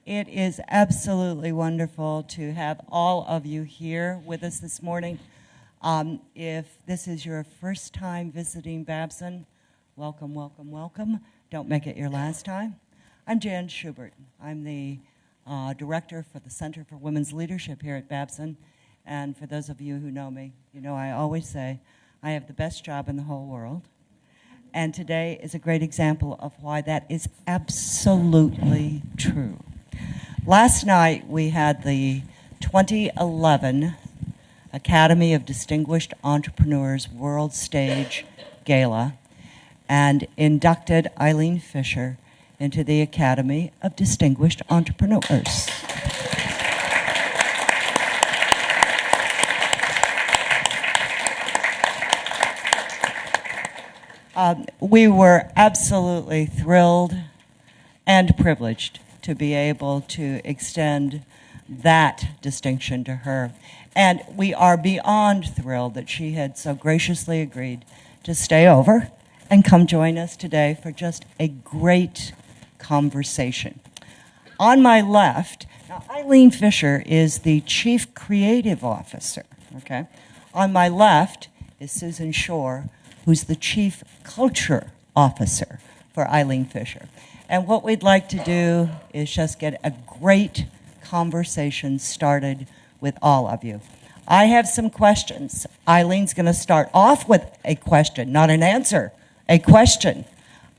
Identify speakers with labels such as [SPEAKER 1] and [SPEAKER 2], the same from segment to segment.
[SPEAKER 1] It is absolutely wonderful to have all of you here with us this morning. If this is your first time visiting Babson, welcome, welcome, welcome. Don't make it your last time. I'm Jan Schubert. I'm the director for the Center for Women's Leadership here at Babson. And for those of you who know me, you know I always say I have the best job in the whole world. And today is a great example of why that is absolutely true. Last night we had the 2011 Academy of Distinguished Entrepreneurs World Stage Gala and inducted Eileen Fisher into the Academy of Distinguished Entrepreneurs. We were absolutely thrilled and privileged to be able to extend that distinction to her. And we are beyond thrilled that she had so graciously agreed to stay over and come join us today for just a great conversation. On my left, now Eileen Fisher is the Chief Creative Officer, okay? On my left is Susan Schor, who's the Chief Culture Officer for Eileen Fisher. And what we'd like to do is just get a great conversation started with all of you. I have some questions. Eileen's going to start off with a question, not an answer, a question.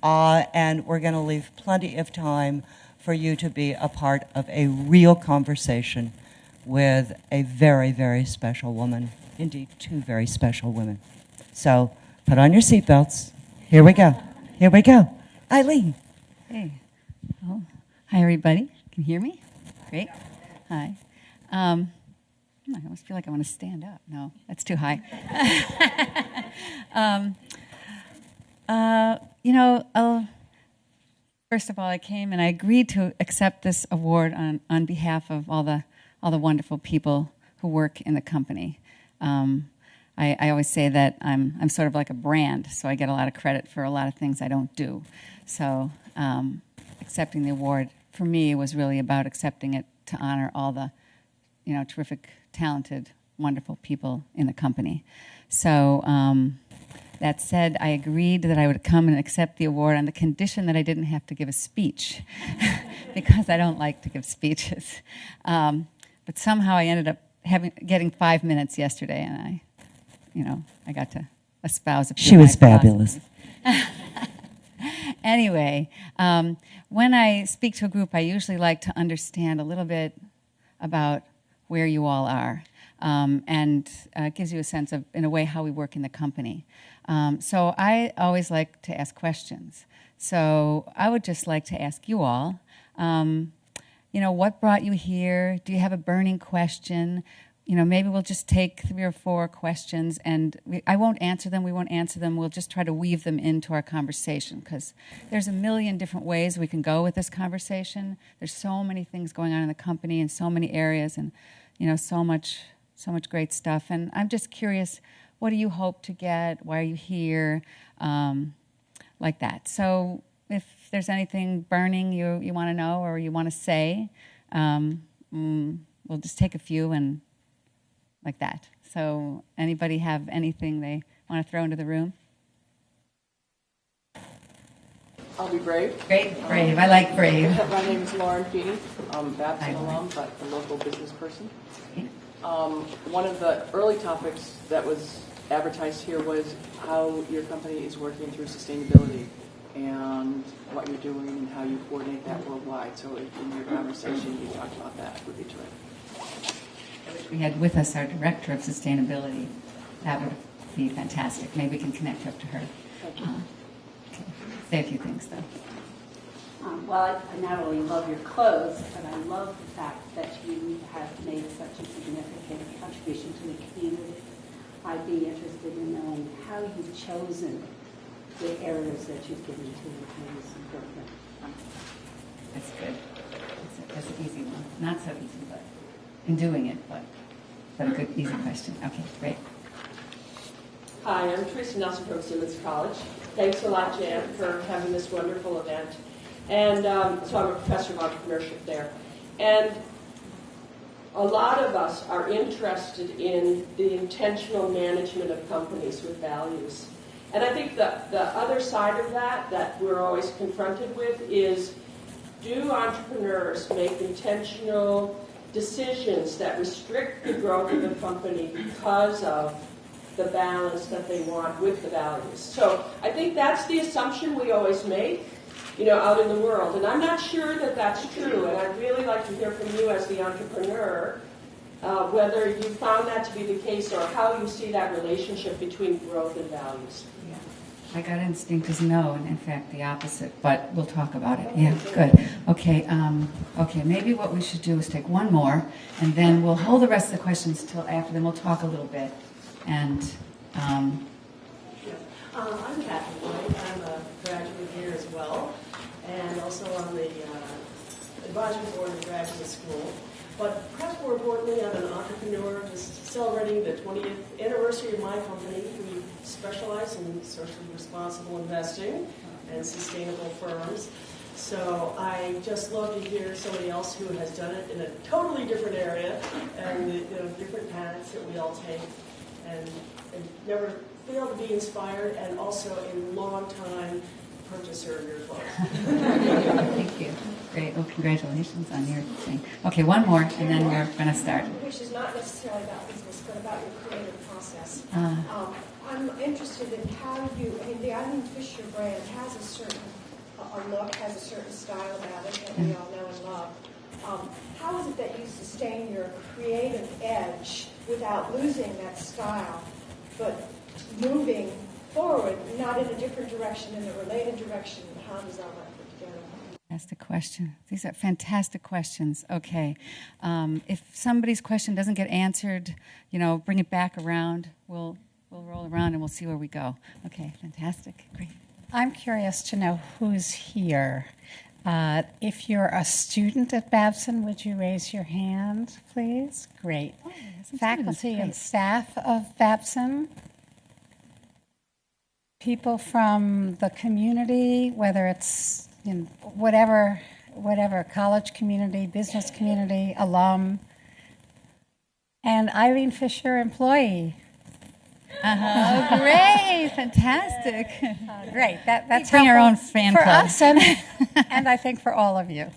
[SPEAKER 1] And we're going to leave plenty of time for you to be a part of a real conversation with a very, very special woman. Indeed, two very special women. So put on your seatbelts. Here we go. Here we go. Eileen.
[SPEAKER 2] Hey. Oh, hi, everybody. Can you hear me? Great. Hi. I almost feel like I want to stand up. No, that's too high. First of all, I came and I agreed to accept this award on behalf of all the wonderful people who work in the company. I always say that I'm sort of like a brand, so I get a lot of credit for a lot of things I don't do. So accepting the award for me was really about accepting it to honor all the, terrific, talented, wonderful people in the company. So that said, I agreed that I would come and accept the award on the condition that I didn't have to give a speech, because I don't like to give speeches. But somehow I ended up getting 5 minutes yesterday, and I got to espouse a few.
[SPEAKER 1] She was fabulous.
[SPEAKER 2] Anyway, when I speak to a group, I usually like to understand a little bit about where you all are, and it gives you a sense of, in a way, how we work in the company. So I always like to ask questions. So I would just like to ask you all, what brought you here? Do you have a burning question? Maybe we'll just take 3 or 4 questions, and I won't answer them, we won't answer them, we'll just try to weave them into our conversation, because there's a million different ways we can go with this conversation. There's so many things going on in the company in so many areas, and so much great stuff. And I'm just curious, what do you hope to get? Why are you here? Like that. So if there's anything burning you want to know or you want to say, we'll just take a few and like that. So anybody have anything they want to throw into the room?
[SPEAKER 3] I'll be brave.
[SPEAKER 2] Great, brave. I like brave.
[SPEAKER 3] My name is Lauren Feeney. I'm a Babson alum, but a local business person. One of the early topics that was advertised here was how your company is working through sustainability and what you're doing and how you coordinate that worldwide. So in your conversation, you talked about that. Would be terrific.
[SPEAKER 2] We had with us our Director of Sustainability. That would be fantastic. Maybe we can connect up to her. Okay. Say a few things, though.
[SPEAKER 4] Well, I not only love your clothes, but I love the fact that you have made such a significant contribution to the community. I'd be interested in knowing how you've chosen the areas that you've given to the community improvement.
[SPEAKER 2] That's good. That's an easy one. Not so easy, but in doing it, but a good, easy question. Okay, great.
[SPEAKER 5] Hi, I'm Teresa Nelson from Simmons College. Thanks a lot, Jan, for having this wonderful event. And so I'm a professor of entrepreneurship there. And a lot of us are interested in the intentional management of companies with values. And I think the other side of that we're always confronted with is, do entrepreneurs make intentional decisions that restrict the growth of the company because of the balance that they want with the values? So I think that's the assumption we always make, out in the world. And I'm not sure that that's true. And I'd really like to hear from you as the entrepreneur, whether you found that to be the case or how you see that relationship between growth and values.
[SPEAKER 2] Yeah. My gut instinct is no, and in fact the opposite, but we'll talk about it. Yeah, good. Okay, maybe what we should do is take one more, and then we'll hold the rest of the questions till after, then we'll talk a little bit. And
[SPEAKER 6] I'm Kathy White. I'm a graduate here as well, and also on the advisory board of the graduate school. But perhaps more importantly, I'm an entrepreneur just celebrating the 20th anniversary of my company. We specialize in socially responsible investing and sustainable firms. So I just love to hear somebody else who has done it in a totally different area and different paths that we all take, and never fail to be inspired, and also a long-time purchaser of your clothes.
[SPEAKER 2] thank you. Great. Well, congratulations on your thing. Okay, one more, and then we're going to start.
[SPEAKER 7] Which is not necessarily about business, but about your creative process. I'm interested in the Eileens Fisher brand has a certain look, has a certain style about it that we all know and love. How is it that you sustain your creative edge without losing that style, but moving forward, not in a different direction, in a related direction? How does all that fit together?
[SPEAKER 2] Fantastic question. These are fantastic questions. Okay. If somebody's question doesn't get answered, bring it back around. We'll roll around and we'll see where we go. Okay, fantastic. Great.
[SPEAKER 8] I'm curious to know who's here. If you're a student at Babson, would you raise your hand, please? Great.
[SPEAKER 2] Oh,
[SPEAKER 8] Faculty and staff of Babson. People from the community, whether it's whatever college community, business community, alum, and Eileens Fisher employee.
[SPEAKER 2] Oh, great. Fantastic.
[SPEAKER 8] Great. That's
[SPEAKER 2] bring our
[SPEAKER 8] helpful
[SPEAKER 2] own fan
[SPEAKER 8] for
[SPEAKER 2] club.
[SPEAKER 8] us and I think for all of you.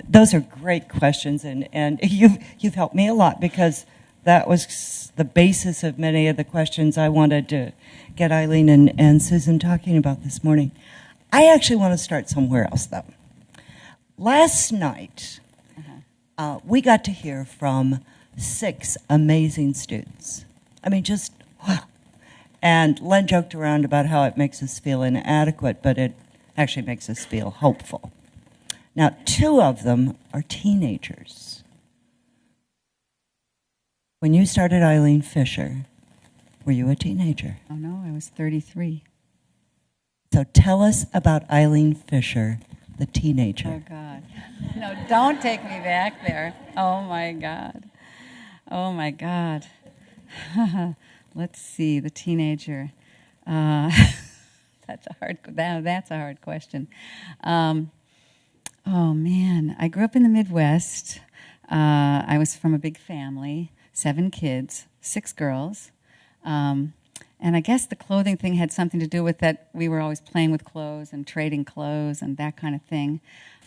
[SPEAKER 1] Those are great questions, and you've helped me a lot, because that was the basis of many of the questions I wanted to get Eileen and Susan talking about this morning. I actually want to start somewhere else, though. Last night, we got to hear from 6 amazing students. I mean, just wow. And Len joked around about how it makes us feel inadequate, but it actually makes us feel hopeful. Now, 2 of them are teenagers. When you started Eileens Fisher, were you a teenager?
[SPEAKER 2] Oh, no, I was 33.
[SPEAKER 1] So tell us about Eileens Fisher, the teenager.
[SPEAKER 2] Oh, God. No, don't take me back there. Oh, my God. Oh, my God. Let's see, the teenager. That's a hard question. Oh, man. I grew up in the Midwest. I was from a big family, 7 kids, 6 girls. And I guess the clothing thing had something to do with that. We were always playing with clothes and trading clothes and that kind of thing.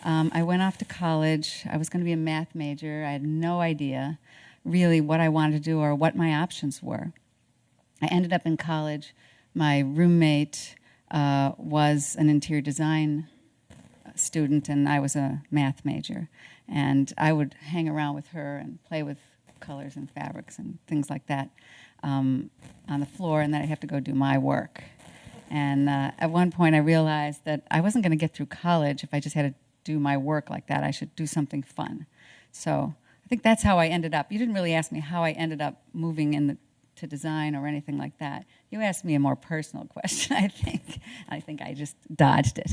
[SPEAKER 2] I went off to college. I was going to be a math major. I had no idea really what I wanted to do or what my options were. I ended up in college. My roommate was an interior design student, and I was a math major. And I would hang around with her and play with colors and fabrics and things like that on the floor, and then I'd have to go do my work. And at one point I realized that I wasn't going to get through college if I just had to do my work like that. I should do something fun. So I think that's how I ended up. You didn't really ask me how I ended up moving to design or anything like that. You asked me a more personal question, I think. I think I just dodged it.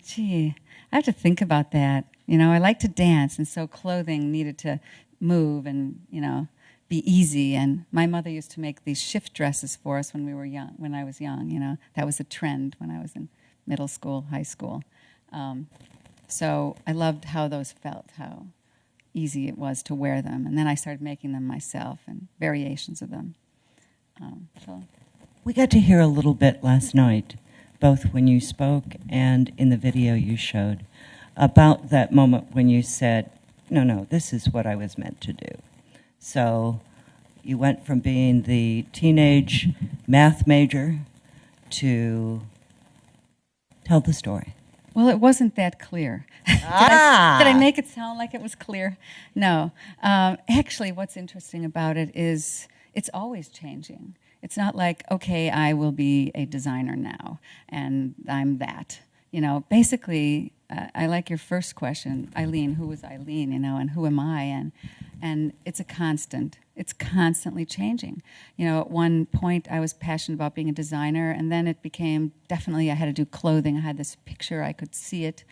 [SPEAKER 2] Gee, I have to think about that. I like to dance, and so clothing needed to move and, be easy. And my mother used to make these shift dresses for us when we were young. When I was young, you know, that was a trend when I was in middle school, high school. So I loved how those felt, how easy it was to wear them. And then I started making them myself and variations of them.
[SPEAKER 1] We got to hear a little bit last night, both when you spoke and in the video you showed, about that moment when you said, no, this is what I was meant to do. So you went from being the teenage math major to tell the story.
[SPEAKER 2] Well, it wasn't that clear. Did I make it sound like it was clear? No. Actually, what's interesting about it is it's always changing. It's not like, okay, I will be a designer now, and I'm that. You know, basically, I like your first question, Eileen, who is Eileen, you know, and who am I? And it's a constant. It's constantly changing. You know, at one point I was passionate about being a designer, and then it became definitely I had to do clothing. I had this picture, I could see it.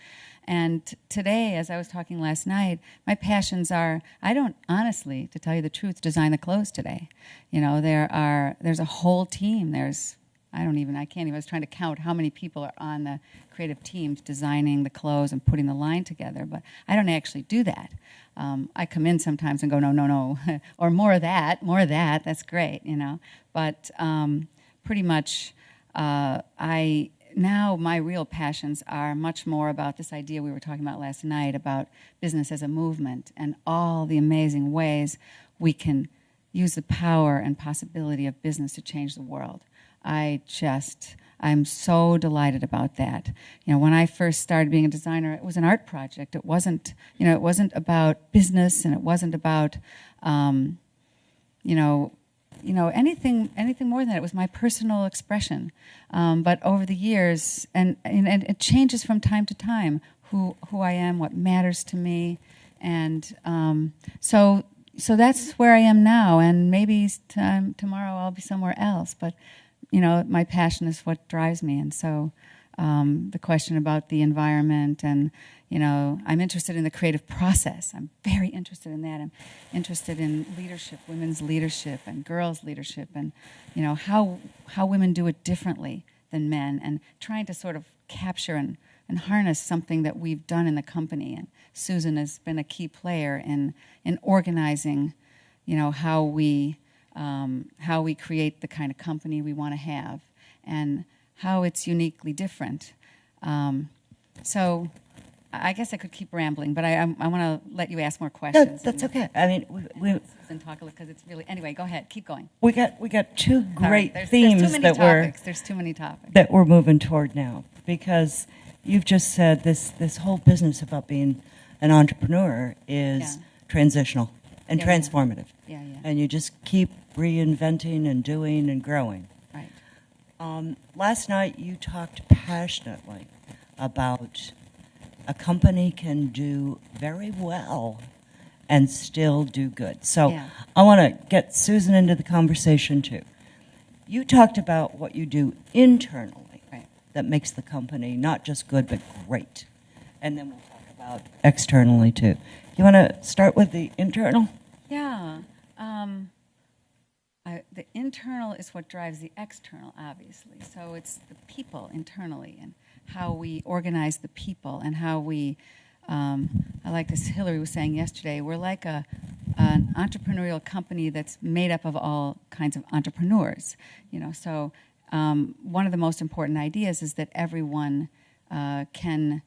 [SPEAKER 2] And today, as I was talking last night, my passions are, I don't honestly, to tell you the truth, design the clothes today. You know, there's a whole team. I was trying to count how many people are on the creative teams designing the clothes and putting the line together, but I don't actually do that. I come in sometimes and go, no, or more of that, that's great, you know. But pretty much now my real passions are much more about this idea we were talking about last night about business as a movement and all the amazing ways we can use the power and possibility of business to change the world. I'm so delighted about that. You know, when I first started being a designer, it was an art project. It wasn't about business, and it wasn't about, anything more than that. It was my personal expression. But over the years, and it changes from time to time, who I am, what matters to me, and so that's where I am now. And maybe tomorrow I'll be somewhere else, but. You know, my passion is what drives me. And so the question about the environment and, you know, I'm interested in the creative process. I'm very interested in that. I'm interested in leadership, women's leadership and girls' leadership and, you know, how women do it differently than men and trying to sort of capture and harness something that we've done in the company. And Susan has been a key player in organizing, you know, how we create the kind of company we want to have and how it's uniquely different. So I guess I could keep rambling, but I want to let you ask more questions.
[SPEAKER 1] That's okay. I mean, we
[SPEAKER 2] Susan talk a little because it's really anyway. Go ahead, keep going.
[SPEAKER 1] We got two great
[SPEAKER 2] There's
[SPEAKER 1] themes
[SPEAKER 2] There's too many topics
[SPEAKER 1] that we're moving toward now because you've just said this whole business about being an entrepreneur is transitional and transformative.
[SPEAKER 2] Yeah.
[SPEAKER 1] And you just keep reinventing and doing and growing.
[SPEAKER 2] Right.
[SPEAKER 1] Last night you talked passionately about a company can do very well and still do good. So I want to get Susan into the conversation too. You talked about what you do internally that makes the company not just good but great. And then we'll talk about externally too. You want to start with the internal?
[SPEAKER 2] Yeah. The internal is what drives the external, obviously. So it's the people internally and how we organize the people and how we, I like this Hillary was saying yesterday, we're like an entrepreneurial company that's made up of all kinds of entrepreneurs. You know, so one of the most important ideas is that everyone can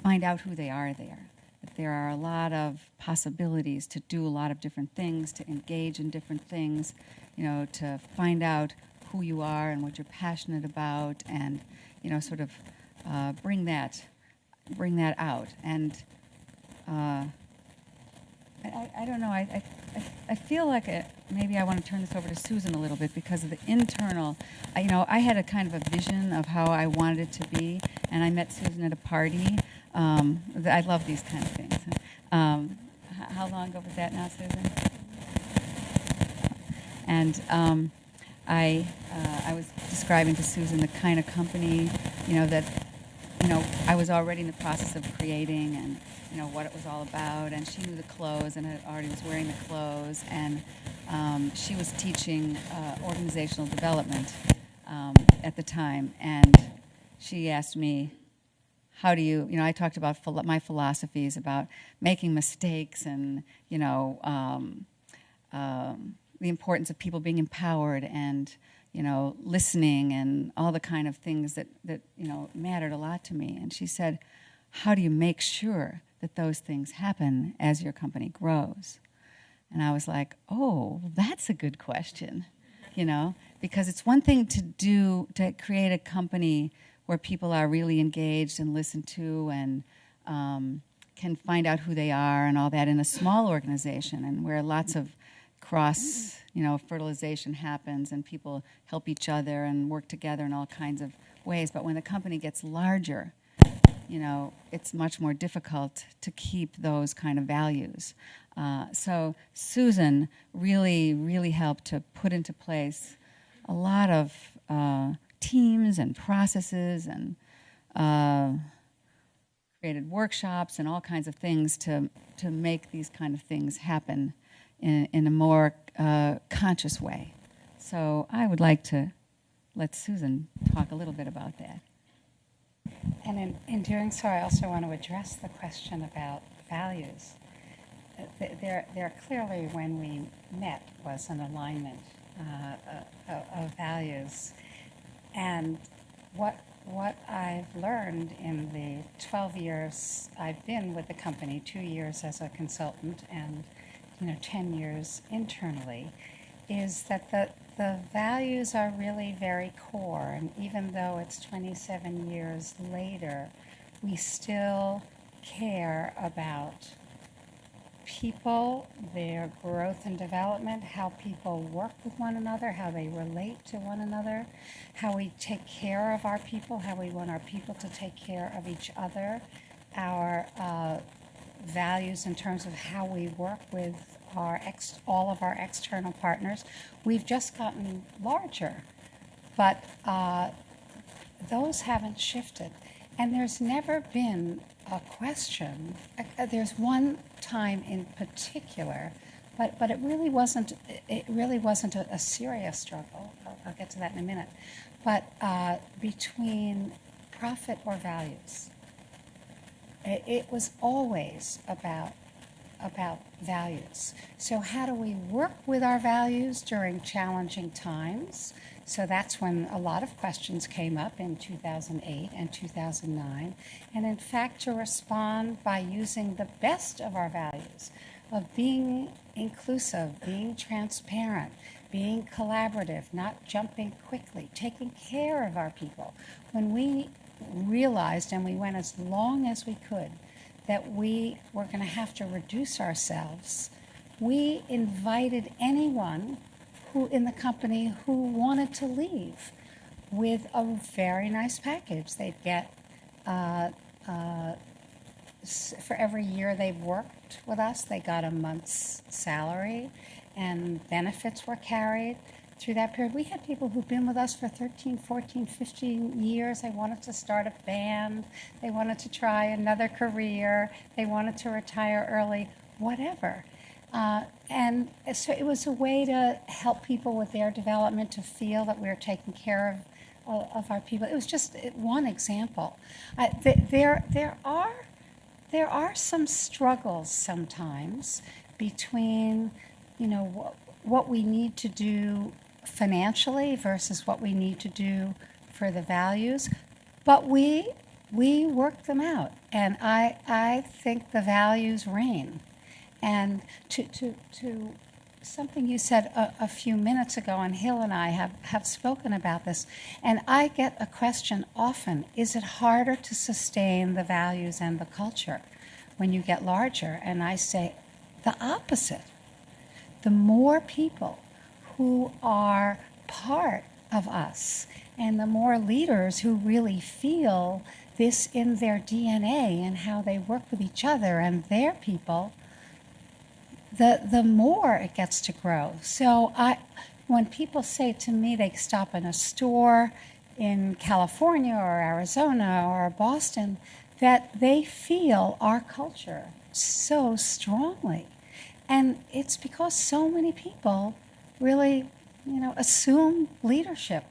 [SPEAKER 2] find out who they are there. That there are a lot of possibilities to do a lot of different things, to engage in different things, you know, to find out who you are and what you're passionate about, and you know, sort of bring that out. And I don't know. I feel like maybe I want to turn this over to Susan a little bit because of the internal. You know, I had a kind of a vision of how I wanted it to be, and I met Susan at a party. I love these kind of things. How long ago was that now, Susan? And I was describing to Susan the kind of company, you know, that I was already in the process of creating and, what it was all about. And she knew the clothes and already was wearing the clothes. And she was teaching organizational development at the time. And she asked me, how do you, I talked about my philosophies about making mistakes and, the importance of people being empowered and, listening and all the kind of things that mattered a lot to me. And she said, how do you make sure that those things happen as your company grows? And I was like, oh, that's a good question, because it's one thing to create a company where people are really engaged and listened to and can find out who they are and all that in a small organization, and where lots of cross, fertilization happens and people help each other and work together in all kinds of ways. But when the company gets larger, it's much more difficult to keep those kind of values. So Susan really, really helped to put into place a lot of teams and processes and created workshops and all kinds of things to make these kind of things happen in a more conscious way. So I would like to let Susan talk a little bit about that.
[SPEAKER 8] And in doing so, I also want to address the question about values. There clearly, when we met, was an alignment of values. And what I've learned in the 12 years I've been with the company, 2 years as a consultant and 10 years internally, is that the values are really very core. And even though it's 27 years later, we still care about people, their growth and development, how people work with one another, how they relate to one another, how we take care of our people, how we want our people to take care of each other, our values in terms of how we work with all of our external partners. We've just gotten larger, but those haven't shifted. And there's never been a question. There's one time in particular, but it really wasn't. It really wasn't a serious struggle. I'll get to that in a minute. But between profit or values, it was always about values. So how do we work with our values during challenging times? So that's when a lot of questions came up in 2008 and 2009. And in fact, to respond by using the best of our values, of being inclusive, being transparent, being collaborative, not jumping quickly, taking care of our people. When we realized, and we went as long as we could, that we were going to have to reduce ourselves, we invited anyone who in the company who wanted to leave with a very nice package. They'd get, for every year they've worked with us, they got a month's salary, and benefits were carried through that period. We had people who've been with us for 13, 14, 15 years. They wanted to start a band. They wanted to try another career. They wanted to retire early, whatever. And so it was a way to help people with their development, to feel that we were taking care of our people. It was just one example. There are some struggles sometimes between, what we need to do financially versus what we need to do for the values, but we work them out, and I think the values reign. And to something you said a few minutes ago, and Hill and I have spoken about this, and I get a question often: is it harder to sustain the values and the culture when you get larger? And I say the opposite. The more people who are part of us, and the more leaders who really feel this in their DNA and how they work with each other and their people, the more it gets to grow. So when people say to me they stop in a store, in California or Arizona or Boston that they feel our culture so strongly. And it's because so many people really, assume leadership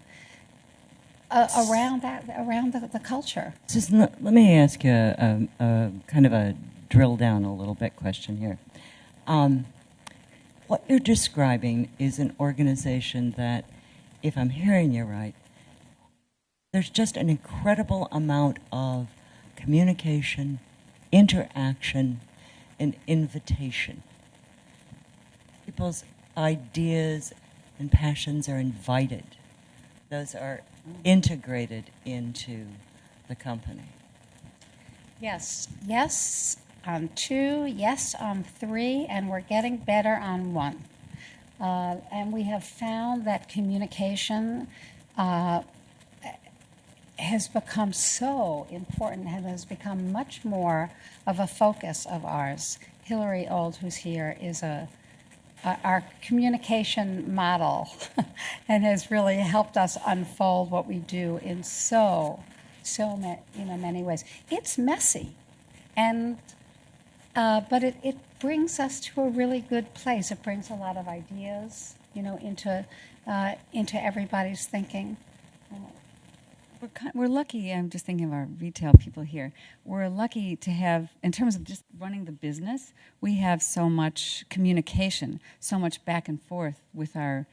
[SPEAKER 8] around the culture.
[SPEAKER 1] Let me ask you a kind of a drill down a little bit question here. What you're describing is an organization that, if I'm hearing you right, there's just an incredible amount of communication, interaction, and invitation. People's ideas and passions are invited. Those are integrated into the company.
[SPEAKER 8] Yes on 2, yes on 3, and we're getting better on 1. And we have found that communication has become so important and has become much more of a focus of ours. Hillary Old, who's here, is our communication model and has really helped us unfold what we do in many ways. It's messy, and but it brings us to a really good place. It brings a lot of ideas, into everybody's thinking.
[SPEAKER 2] We're lucky, I'm just thinking of our retail people here, we're lucky to have, in terms of just running the business, we have so much communication, so much back and forth with our,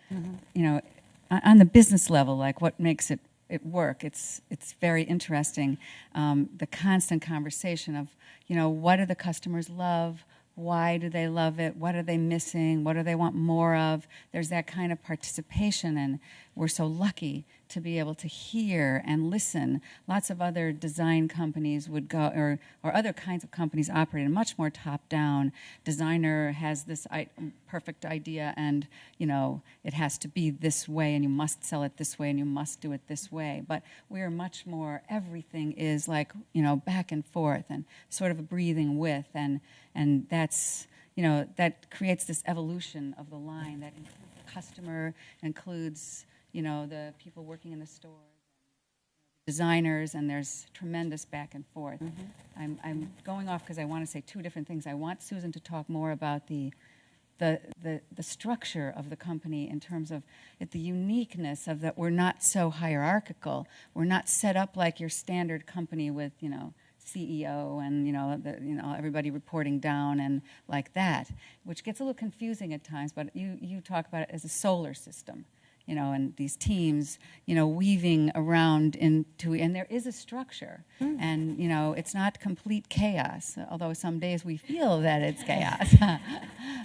[SPEAKER 2] on the business level, like what makes it work. It's very interesting, the constant conversation of, what do the customers love? Why do they love it? What are they missing? What do they want more of? There's that kind of participation, and we're so lucky to be able to hear and listen. Lots of other design companies would go, or other kinds of companies operate in much more top-down. Designer has this perfect idea, and it has to be this way, and you must sell it this way, and you must do it this way. But we are much more. Everything is like back and forth, and sort of a breathing with, and that's that creates this evolution of the line that includes the customer, includes the people working in the stores, designers, and there's tremendous back and forth. Mm-hmm. I'm going off because I want to say 2 different things. I want Susan to talk more about the structure of the company in terms of the uniqueness of that we're not so hierarchical. We're not set up like your standard company with CEO and everybody reporting down and like that, which gets a little confusing at times. But you talk about it as a solar system. And these teams, weaving around into, and there is a structure, and, it's not complete chaos, although some days we feel that it's chaos.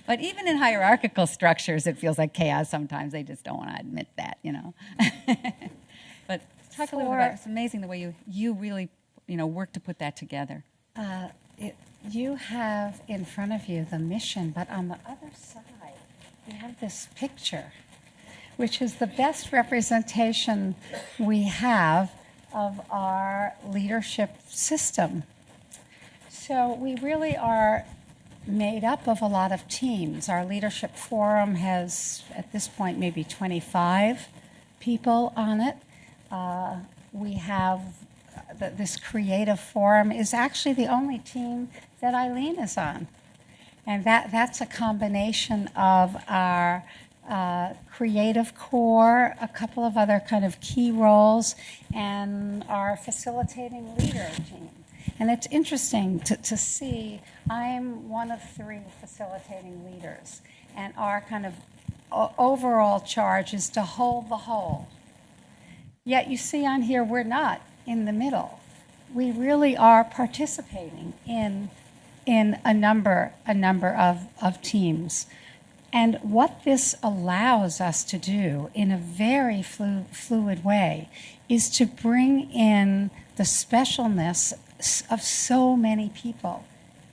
[SPEAKER 2] But even in hierarchical structures, it feels like chaos sometimes. They just don't want to admit that, But talk a little bit about, it's amazing the way you really, work to put that together.
[SPEAKER 8] You have in front of you the mission, but on the other side, you have this picture, which is the best representation we have of our leadership system. So we really are made up of a lot of teams. Our leadership forum has, at this point, maybe 25 people on it. We have this creative forum is actually the only team that Eileen is on. And that's a combination of our creative core, a couple of other kind of key roles, and our facilitating leader team. And it's interesting to see, I'm one of 3 facilitating leaders, and our kind of overall charge is to hold the whole. Yet you see on here, we're not in the middle. We really are participating in a number of teams. And what this allows us to do in a very fluid way is to bring in the specialness of so many people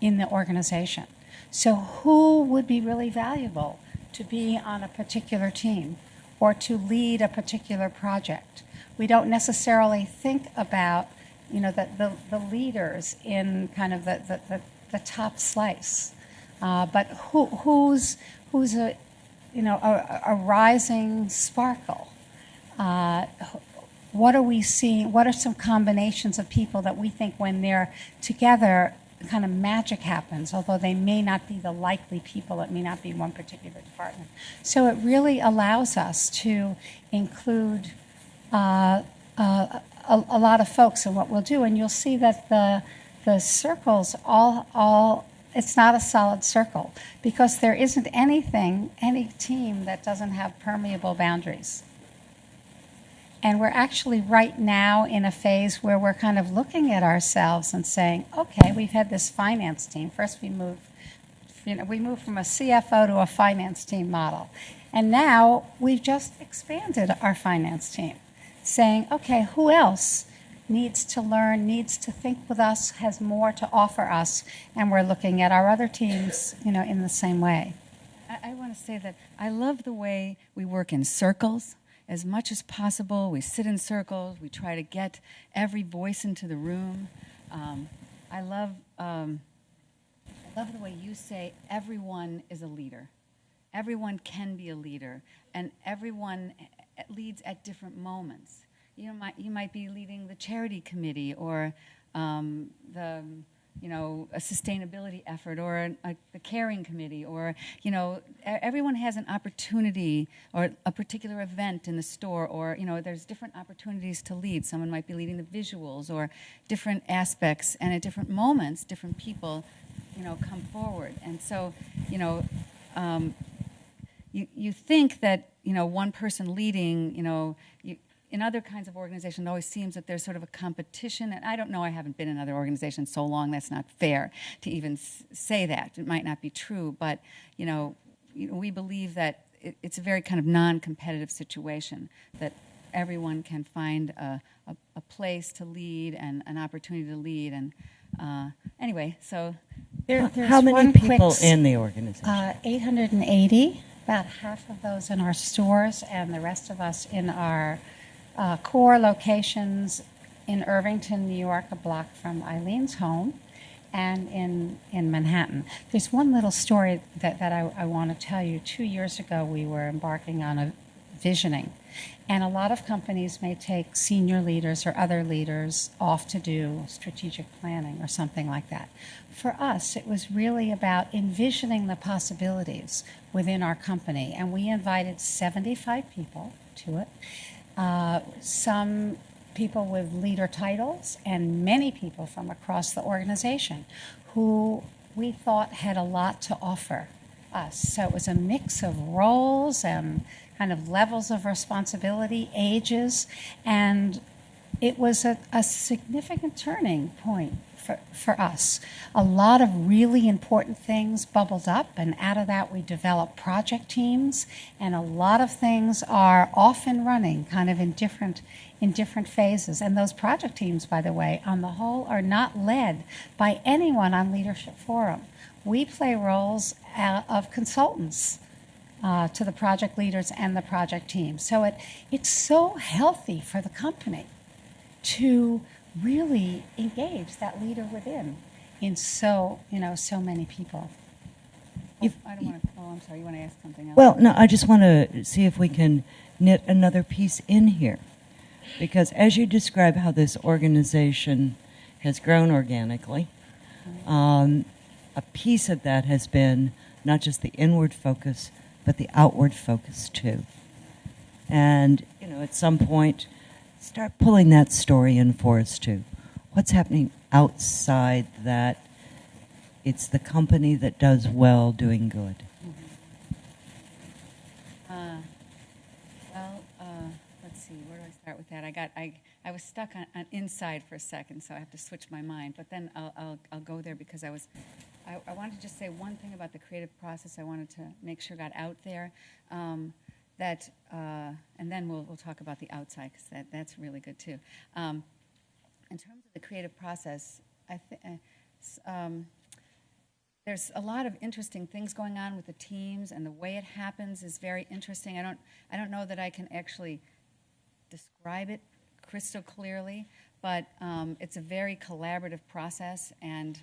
[SPEAKER 8] in the organization. So who would be really valuable to be on a particular team or to lead a particular project? We don't necessarily think about, the leaders in kind of the top slice, but who's a rising sparkle, what are we seeing? What are some combinations of people that we think when they're together, kind of magic happens, although they may not be the likely people, it may not be one particular department. So it really allows us to include a lot of folks in what we'll do, and you'll see that the circles all it's not a solid circle because there isn't any team that doesn't have permeable boundaries. And we're actually right now in a phase where we're kind of looking at ourselves and saying, okay, we've had this finance team. First we moved from a CFO to a finance team model. And now we've just expanded our finance team, saying, okay, who else needs to learn, needs to think with us, has more to offer us, and we're looking at our other teams, in the same way.
[SPEAKER 2] I want to say that I love the way we work in circles. As much as possible, we sit in circles. We try to get every voice into the room. I love the way you say everyone is a leader. Everyone can be a leader, and everyone leads at different moments. You might be leading the charity committee or a sustainability effort or the caring committee or, everyone has an opportunity or a particular event in the store or, there's different opportunities to lead. Someone might be leading the visuals or different aspects, and at different moments, different people, come forward. And so, you think that, one person leading, in other kinds of organizations, it always seems that there's sort of a competition. And I don't know, I haven't been in other organizations so long, that's not fair to even say that. It might not be true, but, we believe that it's a very kind of non-competitive situation, that everyone can find a place to lead and an opportunity to lead. And anyway, so...
[SPEAKER 8] There's
[SPEAKER 1] how many people in the organization?
[SPEAKER 8] 880, about half of those in our stores, and the rest of us in our core locations in Irvington, New York, a block from Eileen's home, and in Manhattan. There's one little story that I want to tell you. 2 years ago, we were embarking on a visioning, and a lot of companies may take senior leaders or other leaders off to do strategic planning or something like that. For us, it was really about envisioning the possibilities within our company, and we invited 75 people to it. Some people with leader titles and many people from across the organization who we thought had a lot to offer us. So it was a mix of roles and kind of levels of responsibility, ages, and it was a significant turning point for us. A lot of really important things bubbled up, and out of that we developed project teams, and a lot of things are off and running kind of in different phases. And those project teams, by the way, on the whole are not led by anyone on Leadership Forum. We play roles of consultants to the project leaders and the project team. So it's so healthy for the company to really engage that leader within in so many people.
[SPEAKER 2] I don't want to. Oh, I'm sorry. You want to ask something else?
[SPEAKER 1] Well, no, I just want to see if we can knit another piece in here. Because as you describe how this organization has grown organically, a piece of that has been not just the inward focus, but the outward focus too. And, at some point, start pulling that story in for us too. What's happening outside that? It's the company that does well doing good.
[SPEAKER 2] Let's see. Where do I start with that? I was stuck on inside for a second, so I have to switch my mind. But then I'll go there because I wanted to just say one thing about the creative process. I wanted to make sure got out there. And then we'll talk about the outside because that's really good too. In terms of the creative process, there's a lot of interesting things going on with the teams, and the way it happens is very interesting. I don't know that I can actually describe it crystal clearly, but it's a very collaborative process. And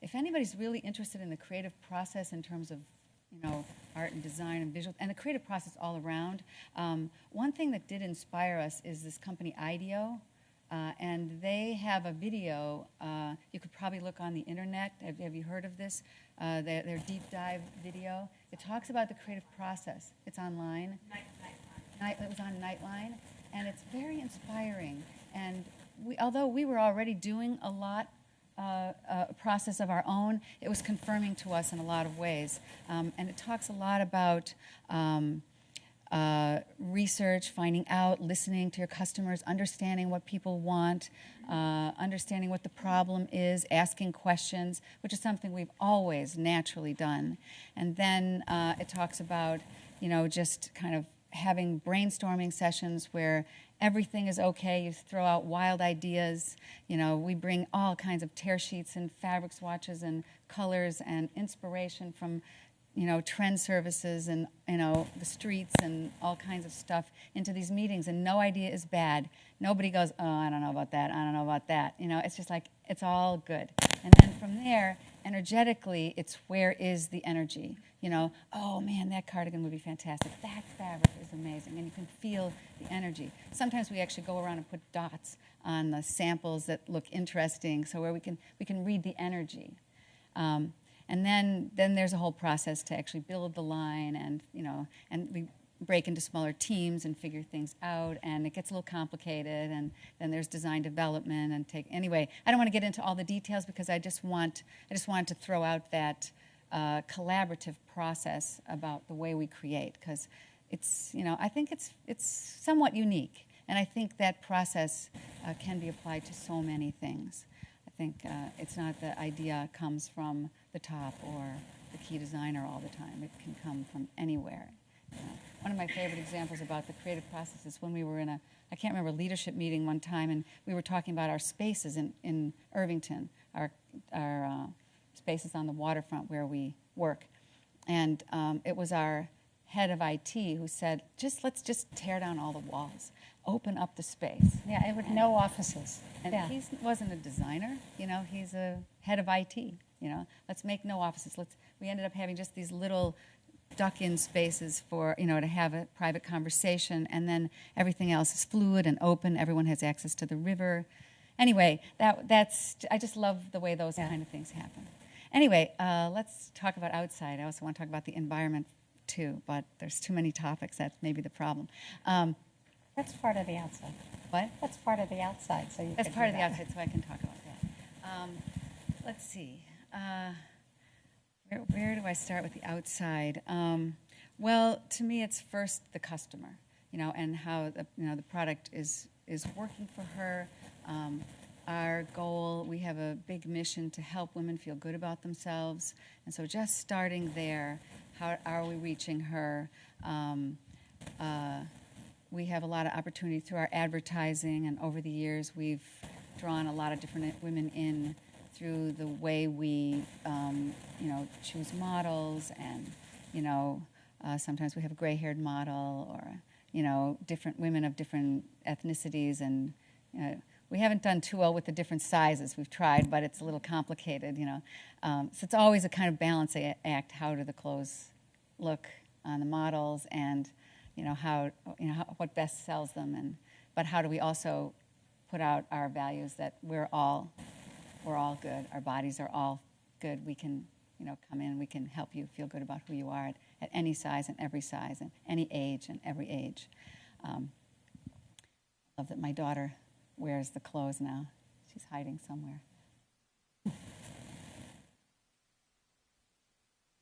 [SPEAKER 2] if anybody's really interested in the creative process in terms of art and design and visual, and the creative process all around. One thing that did inspire us is this company IDEO, and they have a video. You could probably look on the internet. Have you heard of this? Their deep dive video. It talks about the creative process. It's online. It was on Nightline, and it's very inspiring. And although we were already doing a lot, a process of our own, it was confirming to us in a lot of ways. And it talks a lot about research, finding out, listening to your customers, understanding what people want, understanding what the problem is, asking questions, which is something we've always naturally done. And then it talks about, just kind of having brainstorming sessions where everything is okay. You throw out wild ideas. We bring all kinds of tear sheets and fabric swatches and colors and inspiration from, trend services and, the streets and all kinds of stuff into these meetings. And no idea is bad. Nobody goes, oh, I don't know about that. I don't know about that. It's just like, it's all good. And then from there, energetically, it's where is the energy? Oh man, that cardigan would be fantastic. That fabric is amazing. And you can feel the energy. Sometimes we actually go around and put dots on the samples that look interesting, so where we can read the energy. And then there's a whole process to actually build the line, and and we break into smaller teams and figure things out, and it gets a little complicated, and then there's design development and anyway, I don't want to get into all the details because I just wanted to throw out that collaborative process about the way we create, because it's, I think it's somewhat unique, and I think that process can be applied to so many things. I think it's not the idea comes from the top or the key designer all the time. It can come from anywhere. One of my favorite examples about the creative process is when we were in I can't remember, leadership meeting one time, and we were talking about our spaces in Irvington, our spaces on the waterfront where we work. And it was our head of IT who said, let's just tear down all the walls, open up the space.
[SPEAKER 8] Yeah, with no offices.
[SPEAKER 2] And he wasn't a designer, he's a head of IT, let's make no offices. We ended up having just these little duck-in spaces for, to have a private conversation, and then everything else is fluid and open. Everyone has access to the river. Anyway, I just love the way those kind of things happen. Anyway, let's talk about outside. I also want to talk about the environment too, but there's too many topics. That's maybe the problem.
[SPEAKER 8] That's part of the outside.
[SPEAKER 2] What?
[SPEAKER 8] That's part of the outside.
[SPEAKER 2] That's part of the outside, so I can talk about that. Let's see. Where do I start with the outside? Well, to me, it's first the customer, and how the product is working for her. Our goal, we have a big mission to help women feel good about themselves, and so just starting there, how are we reaching her? We have a lot of opportunity through our advertising, and over the years, we've drawn a lot of different women in through the way we, choose models, and, sometimes we have a gray-haired model, or, different women of different ethnicities, and, we haven't done too well with the different sizes. We've tried, but it's a little complicated, So it's always a kind of balancing act. How do the clothes look on the models, and, what best sells them, but how do we also put out our values that we're all good. Our bodies are all good. We can, come in. We can help you feel good about who you are at any size and every size and any age and every age. I love that my daughter wears the clothes now. She's hiding somewhere.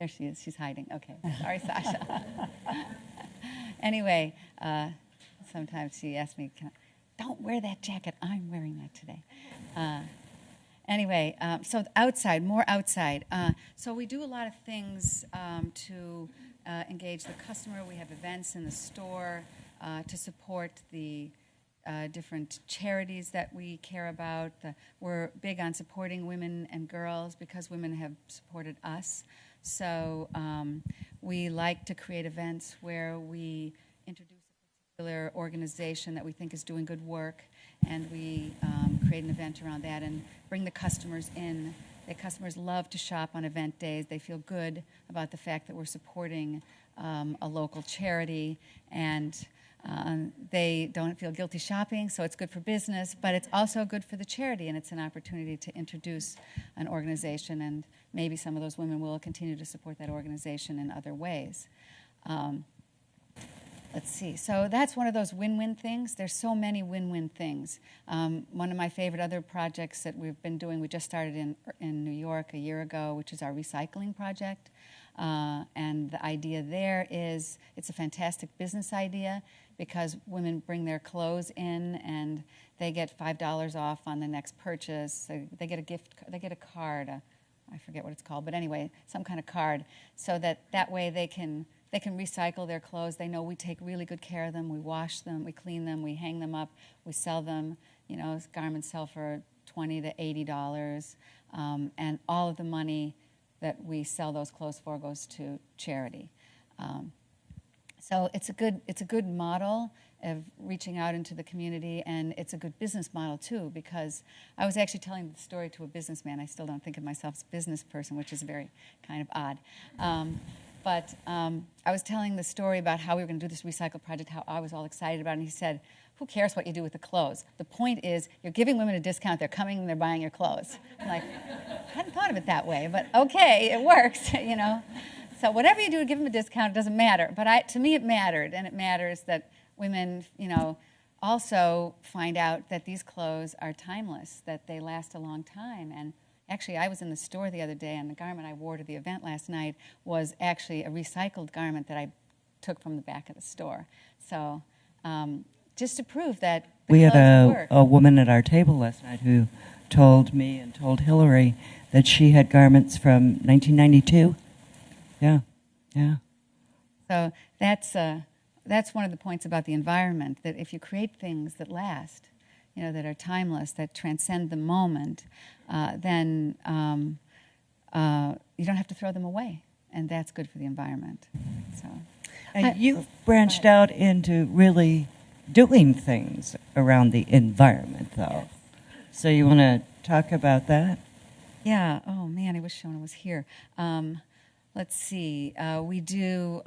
[SPEAKER 2] There she is. She's hiding. Okay. Sorry, Sasha. Anyway, sometimes she asks me, don't wear that jacket. I'm wearing that today. Anyway, so outside, more outside. So we do a lot of things to engage the customer. We have events in the store to support the different charities that we care about. We're big on supporting women and girls because women have supported us. So we like to create events where we introduce a particular organization that we think is doing good work, and we create an event around that and bring the customers in The customers love to shop on event days. They feel good about the fact that we're supporting a local charity, and they don't feel guilty shopping, so it's good for business, but it's also good for the charity, and it's an opportunity to introduce an organization, and maybe some of those women will continue to support that organization in other ways. Let's see. So that's one of those win-win things. There's so many win-win things. One of my favorite other projects that we've been doing, we just started in New York a year ago, which is our recycling project. And the idea there is, it's a fantastic business idea because women bring their clothes in and they get $5 off on the next purchase. They get a gift, they get a card, I forget what it's called, but anyway, some kind of card, so that way they can recycle their clothes. They know we take really good care of them. We wash them, we clean them, we hang them up, we sell them. You know, garments sell for $20 to $80, and all of the money that we sell those clothes for goes to charity. So it's a good model of reaching out into the community, and it's a good business model too, because I was actually telling the story to a businessman. I still don't think of myself as a business person, which is very kind of odd. But I was telling the story about how we were going to do this recycle project, how I was all excited about it, and he said, who cares what you do with the clothes? The point is, you're giving women a discount, they're coming and they're buying your clothes. I'm like, I hadn't thought of it that way, but okay, it works, you know. So whatever you do to give them a discount, it doesn't matter. But to me it mattered, and it matters that women, you know, also find out that these clothes are timeless, that they last a long time. And actually, I was in the store the other day, and the garment I wore to the event last night was actually a recycled garment that I took from the back of the store. So just to prove that
[SPEAKER 1] we had
[SPEAKER 2] work.
[SPEAKER 1] a woman at our table last night who told me and told Hillary that she had garments from 1992. Yeah, yeah.
[SPEAKER 2] So that's one of the points about the environment, that if you create things that last, you know, that are timeless, that transcend the moment, then you don't have to throw them away, and that's good for the environment. So,
[SPEAKER 1] and you've branched out into really doing things around the environment, though. Yes. So you want to talk about that?
[SPEAKER 2] Yeah. Oh man, I wish Shona was here. Let's see. We do.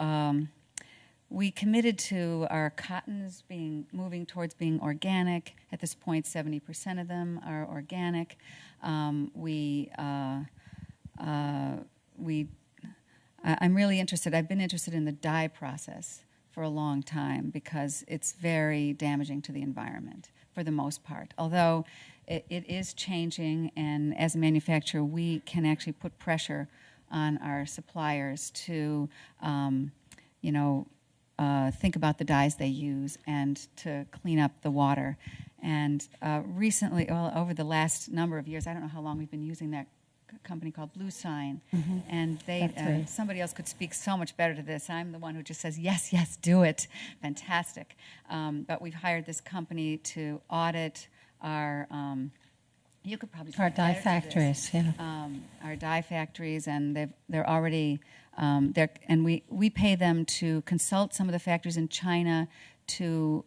[SPEAKER 2] We committed to our cottons moving towards being organic. At this point, 70% of them are organic. I'm really interested. I've been interested in the dye process for a long time because it's very damaging to the environment for the most part. Although it is changing, and as a manufacturer, we can actually put pressure on our suppliers to, think about the dyes they use and to clean up the water. And recently, well, over the last number of years, I don't know how long we've been using that company called Blue Sign, and they somebody else could speak so much better to this. I'm the one who just says, yes, yes, do it. Fantastic. But we've hired this company to audit our you could probably
[SPEAKER 8] our dye factories,
[SPEAKER 2] our dye factories, and they're already and we pay them to consult some of the factories in China to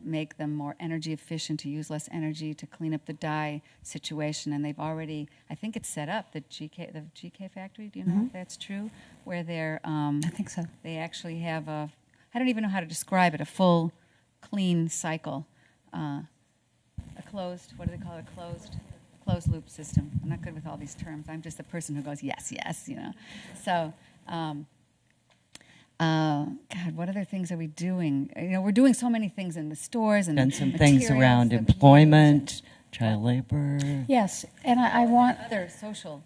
[SPEAKER 2] make them more energy efficient, to use less energy, to clean up the dye situation. And they've already, I think it's set up, the GK factory. Do you know if that's true? Where they're
[SPEAKER 8] I think so.
[SPEAKER 2] They actually have I don't even know how to describe it, a full clean cycle. A closed, what do they call it? A closed loop system. I'm not good with all these terms. I'm just the person who goes, yes, yes, you know. So, God, what other things are we doing? You know, we're doing so many things in the stores and
[SPEAKER 1] some things around employment, child labor.
[SPEAKER 8] Yes, and I want
[SPEAKER 2] other social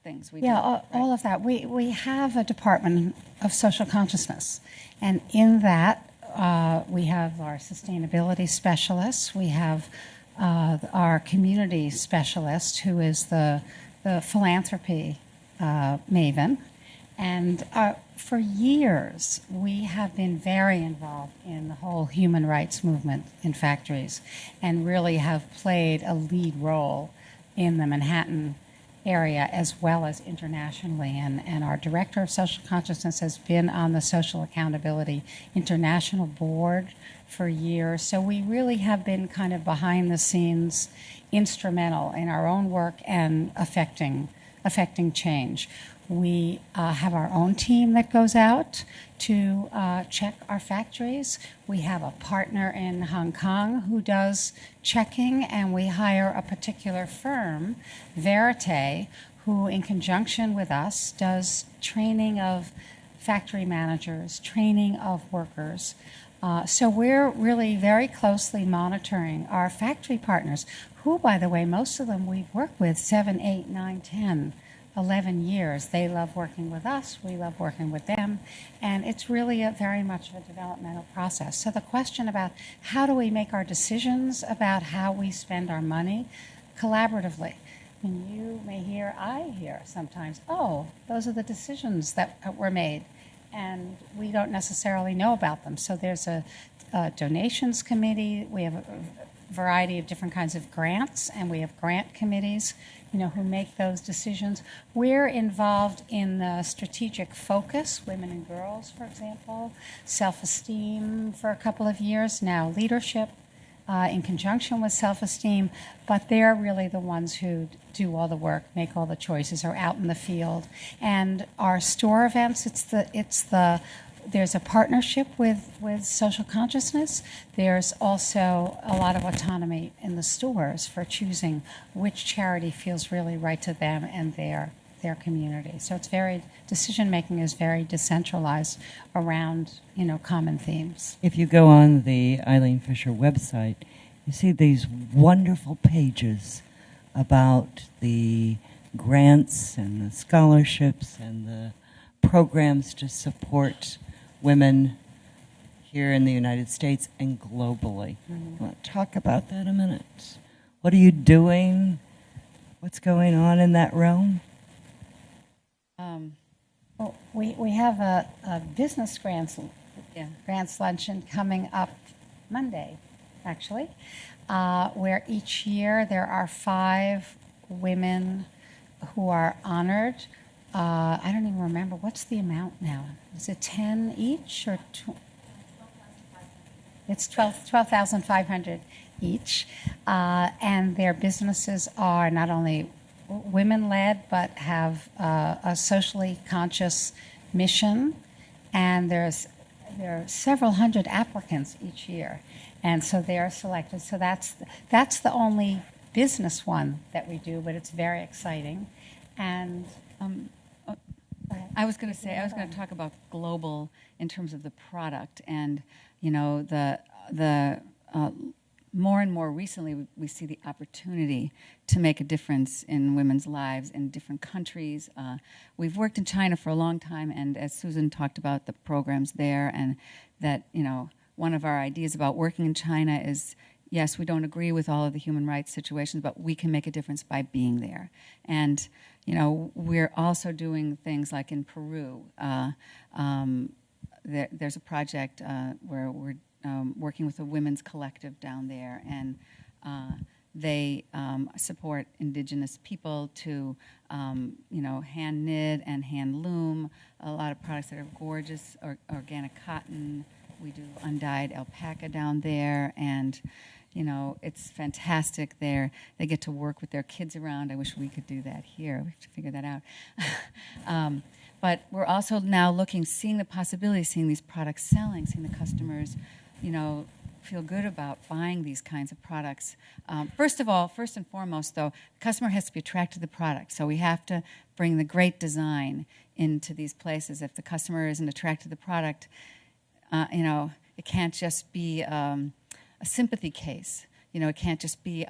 [SPEAKER 2] things we do.
[SPEAKER 8] Yeah, all of that. We have a Department of Social Consciousness, and in that we have our sustainability specialists. We have our community specialist, who is the philanthropy maven. And for years, we have been very involved in the whole human rights movement in factories and really have played a lead role in the Manhattan area as well as internationally. And our Director of Social Consciousness has been on the Social Accountability International Board for years. So we really have been kind of behind the scenes instrumental in our own work and affecting change. We have our own team that goes out to check our factories. We have a partner in Hong Kong who does checking, and we hire a particular firm, Verite, who in conjunction with us does training of factory managers, training of workers. So we're really very closely monitoring our factory partners, who, by the way, most of them we've worked with 7, 8, 9, 10, 11 years. They love working with us. We love working with them. And it's really very much a developmental process. So the question about how do we make our decisions about how we spend our money collaboratively. And you may hear, I hear sometimes, oh, those are the decisions that were made. And we don't necessarily know about them. So there's a donations committee. We have a variety of different kinds of grants, and we have grant committees, who make those decisions. We're involved in the strategic focus, women and girls, for example, self-esteem for a couple of years, now leadership in conjunction with self-esteem, but they're really the ones who do all the work, make all the choices, are out in the field. And our store events, there's a partnership with social consciousness. There's also a lot of autonomy in the stores for choosing which charity feels really right to them and their community. So it's decision making is very decentralized around, common themes.
[SPEAKER 1] If you go on the Eileen Fisher website, you see these wonderful pages about the grants and the scholarships and the programs to support women here in the United States and globally. I want to talk about that a minute. What are you doing? What's going on in that realm?
[SPEAKER 8] Well, we have a business grants luncheon coming up Monday, actually, where each year there are 5 women who are honored. I don't even remember. What's the amount now? Is it 10 each or It's 12,500 each. And their businesses are not only women-led, but have a socially conscious mission. And there are several hundred applicants each year. And so they are selected. So that's the only business one that we do, but it's very exciting. And
[SPEAKER 2] I was going to talk about global in terms of the product, and the more and more recently we see the opportunity to make a difference in women's lives in different countries. We've worked in China for a long time, and as Susan talked about the programs there, and that one of our ideas about working in China is, yes, we don't agree with all of the human rights situations, but we can make a difference by being there. And we're also doing things like in Peru. There's a project where we're working with a women's collective down there, and they support indigenous people to, hand knit and hand loom a lot of products that are gorgeous, organic cotton. We do undyed alpaca down there, and it's fantastic there. They get to work with their kids around. I wish we could do that here. We have to figure that out. But we're also now seeing the possibility, seeing these products selling, seeing the customers, feel good about buying these kinds of products. First and foremost, though, the customer has to be attracted to the product. So we have to bring the great design into these places. If the customer isn't attracted to the product, it can't just be a sympathy case. It can't just be,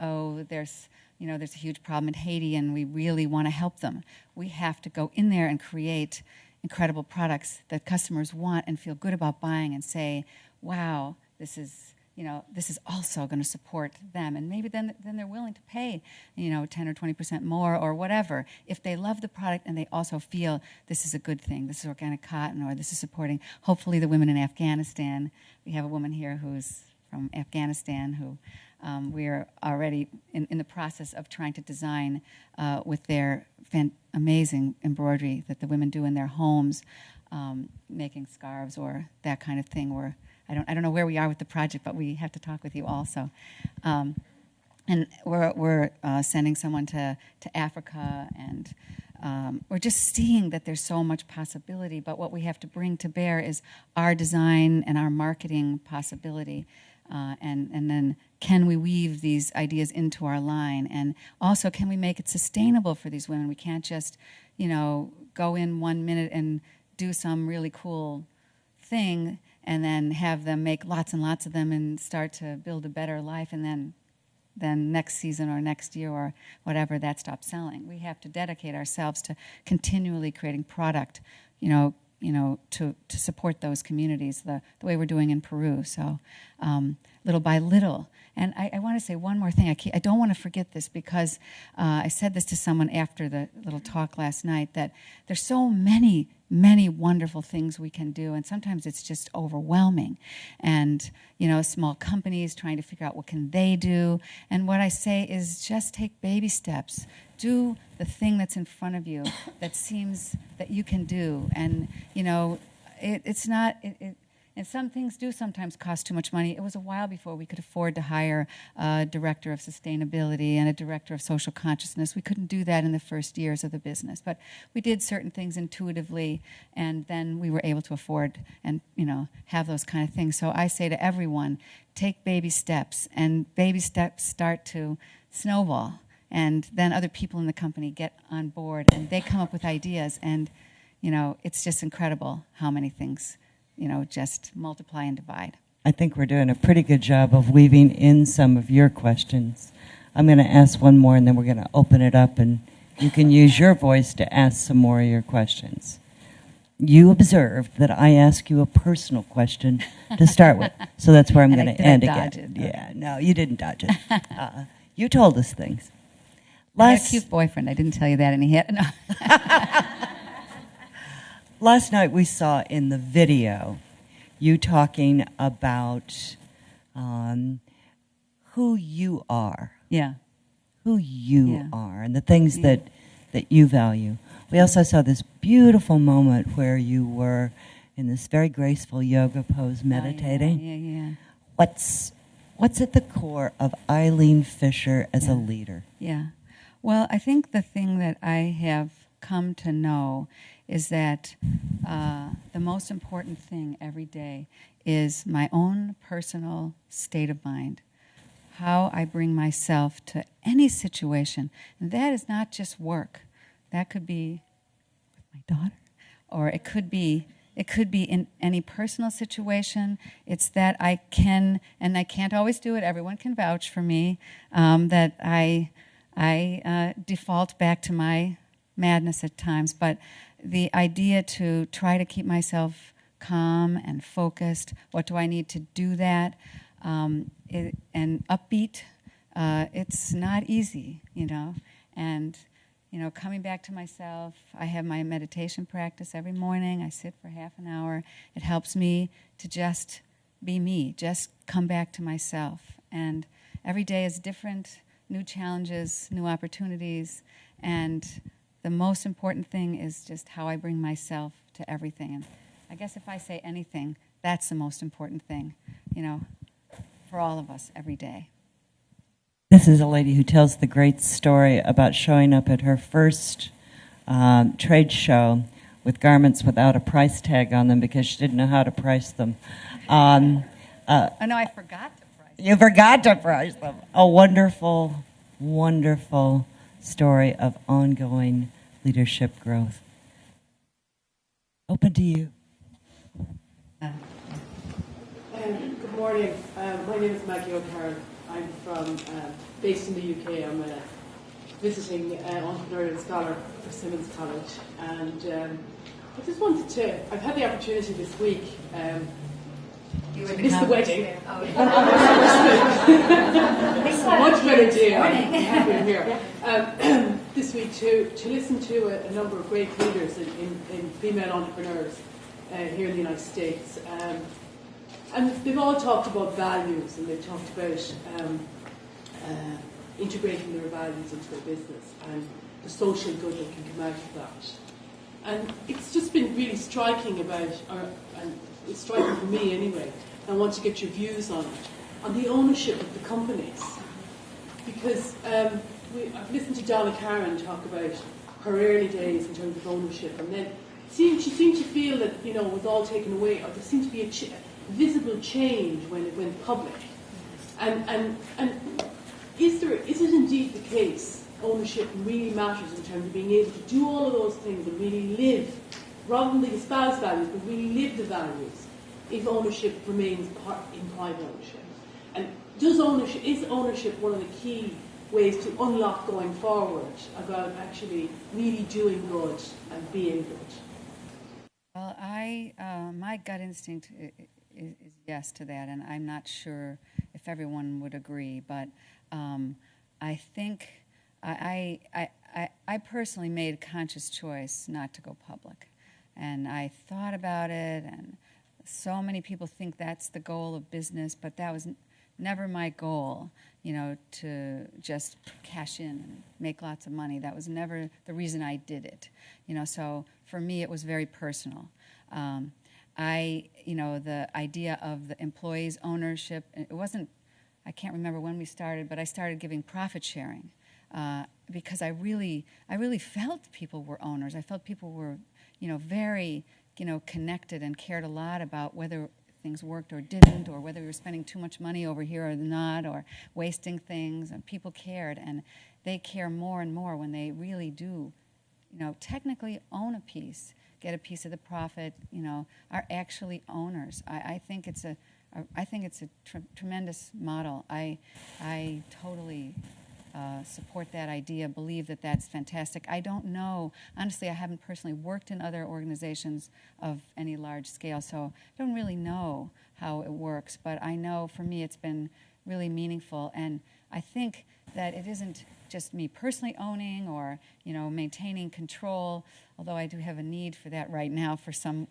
[SPEAKER 2] there's a huge problem in Haiti and we really want to help them. We have to go in there and create incredible products that customers want and feel good about buying and say, wow, this is also going to support them. And maybe then they're willing to pay, 10 or 20% more or whatever, if they love the product and they also feel this is a good thing, this is organic cotton, or this is supporting, hopefully, the women in Afghanistan. We have a woman here who's from Afghanistan who We are already in the process of trying to design with their amazing embroidery that the women do in their homes, making scarves or that kind of thing. I don't know where we are with the project, but we have to talk with you also. And we're sending someone to Africa, and we're just seeing that there's so much possibility. But what we have to bring to bear is our design and our marketing possibility. And then can we weave these ideas into our line? And also, can we make it sustainable for these women? We can't just, go in 1 minute and do some really cool thing and then have them make lots and lots of them and start to build a better life, and then next season or next year or whatever, that stops selling. We have to dedicate ourselves to continually creating product, to support those communities the way we're doing in Peru. So little by little. And I want to say one more thing. I don't want to forget this, because I said this to someone after the little talk last night, that there's so many wonderful things we can do, and sometimes it's just overwhelming. And, small companies trying to figure out what can they do. And what I say is just take baby steps. Do the thing that's in front of you that seems that you can do. And, it's not... And some things do sometimes cost too much money. It was a while before we could afford to hire a director of sustainability and a director of social consciousness. We couldn't do that in the first years of the business. But we did certain things intuitively, and then we were able to afford and, have those kind of things. So I say to everyone, take baby steps, and baby steps start to snowball. And then other people in the company get on board, and they come up with ideas. And, it's just incredible how many things just multiply and divide.
[SPEAKER 1] I think we're doing a pretty good job of weaving in some of your questions. I'm going to ask one more, and then we're going to open it up, and you can use your voice to ask some more of your questions. You observed that I asked you a personal question to start with, so that's where I'm going to end again. Yeah, no, you didn't dodge it. You told us things.
[SPEAKER 2] I had a cute boyfriend. I didn't tell you that, and he had... No.
[SPEAKER 1] Last night we saw in the video you talking about who you are.
[SPEAKER 2] Yeah.
[SPEAKER 1] Who you are and the things that you value. We also saw this beautiful moment where you were in this very graceful yoga pose meditating.
[SPEAKER 2] Yeah.
[SPEAKER 1] What's at the core of Eileen Fisher as a leader?
[SPEAKER 2] Yeah. Well, I think the thing that I have come to know is that the most important thing every day is my own personal state of mind, how I bring myself to any situation. And that is not just work. That could be with my daughter, or it could be in any personal situation. It's that I can, and I can't always do it, everyone can vouch for me, that I default back to my madness at times, but the idea to try to keep myself calm and focused, what do I need to do that, and upbeat, it's not easy, and, coming back to myself. I have my meditation practice every morning. I sit for half an hour. It helps me to just be me, just come back to myself, and every day is different, new challenges, new opportunities, and the most important thing is just how I bring myself to everything. And I guess if I say anything, that's the most important thing, for all of us every day.
[SPEAKER 1] This is a lady who tells the great story about showing up at her first trade show with garments without a price tag on them because she didn't know how to price them.
[SPEAKER 2] Oh, no, I forgot to price them.
[SPEAKER 1] You forgot to price them. A wonderful, wonderful story of ongoing leadership growth. Open to you.
[SPEAKER 6] Good morning. My name is Maggie O'Carroll. I'm based in the UK. I'm a visiting entrepreneur and scholar for Simmons College. And I just wanted to, I've had the opportunity this week to miss the wedding. Much better day. I'm happy I'm here. This week to listen to a number of great leaders in female entrepreneurs here in the United States. And they've all talked about values, and they've talked about
[SPEAKER 9] integrating their values into their business and the social good that can come out of that. And it's just been really striking and it's striking for me anyway. I want to get your views on it, on the ownership of the companies. Because I've listened to Donna Karen talk about her early days in terms of ownership, and then she seemed to feel that, it was all taken away, or there seemed to be a visible change when it went public. And is it indeed the case ownership really matters in terms of being able to do all of those things and really live, rather than the espoused values, but really live the values, if ownership remains implied ownership? And is ownership one of the key ways to unlock going forward about actually really doing good and being good?
[SPEAKER 2] Well, my gut instinct is yes to that, and I'm not sure if everyone would agree, but I think I personally made a conscious choice not to go public, and I thought about it, and so many people think that's the goal of business, but that was never my goal, to just cash in and make lots of money. That was never the reason I did it, so for me it was very personal. The idea of the employees' ownership, it wasn't, I can't remember when we started, but I started giving profit sharing because I really felt people were owners. I felt people were, very, connected and cared a lot about whether things worked or didn't, or whether we were spending too much money over here or not, or wasting things, and people cared, and they care more and more when they really do, technically own a piece, get a piece of the profit, are actually owners. I think it's a tremendous model. I totally support that idea, believe that that's fantastic. I don't know, honestly, I haven't personally worked in other organizations of any large scale, so I don't really know how it works, but I know for me it's been really meaningful, and I think that it isn't just me personally owning or, maintaining control, although I do have a need for that right now for some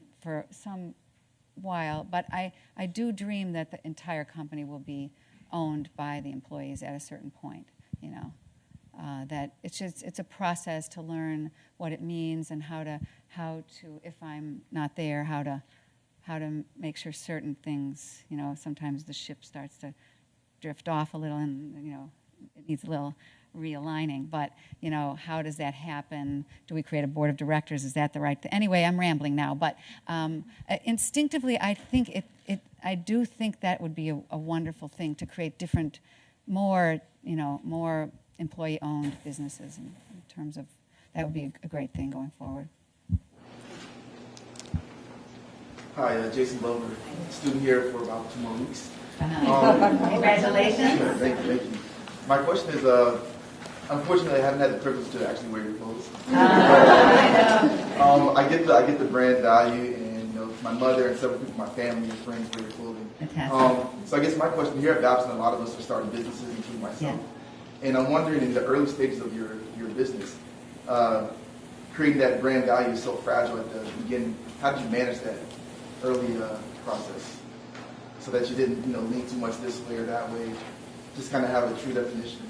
[SPEAKER 2] while, but I do dream that the entire company will be owned by the employees at a certain point. That it's a process to learn what it means and how to if I'm not there, how to make sure certain things, sometimes the ship starts to drift off a little and, it needs a little realigning, but, how does that happen? Do we create a board of directors? Is that the right thing? Anyway, I'm rambling now, but instinctively I think I do think that would be a wonderful thing to create different, more employee-owned businesses in terms of, that would be a great thing going forward.
[SPEAKER 10] Hi, Jason Lover, student here for about 2 more weeks.
[SPEAKER 2] Congratulations.
[SPEAKER 10] Sure, thank you. My question is, unfortunately, I haven't had the privilege to actually wear your clothes. I get the brand value, and my mother and several people in my family and friends wear your clothing.
[SPEAKER 2] Fantastic.
[SPEAKER 10] So I guess my question here at Babson, a lot of us are starting businesses, including myself. Yeah. And I'm wondering, in the early stages of your business, creating that brand value is so fragile at the beginning. How did you manage that early process so that you didn't, lean too much this way or that way? Just kind of have a true definition.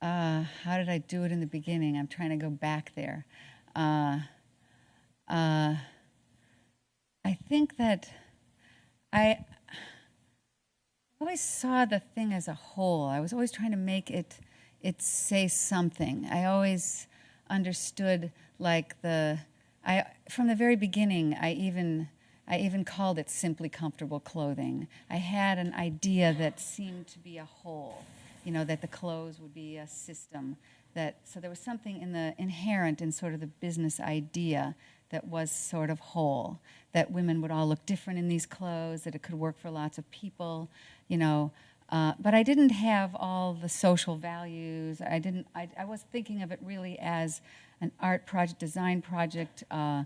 [SPEAKER 2] How did I do it in the beginning? I'm trying to go back there. I think that I always saw the thing as a whole. I was always trying to make it say something. I always understood, from the very beginning, I even called it simply comfortable clothing. I had an idea that seemed to be a whole, that the clothes would be a system. So there was something inherent in sort of the business idea that was sort of whole, that women would all look different in these clothes, that it could work for lots of people, but I didn't have all the social values. I was thinking of it really as an art project, design project, and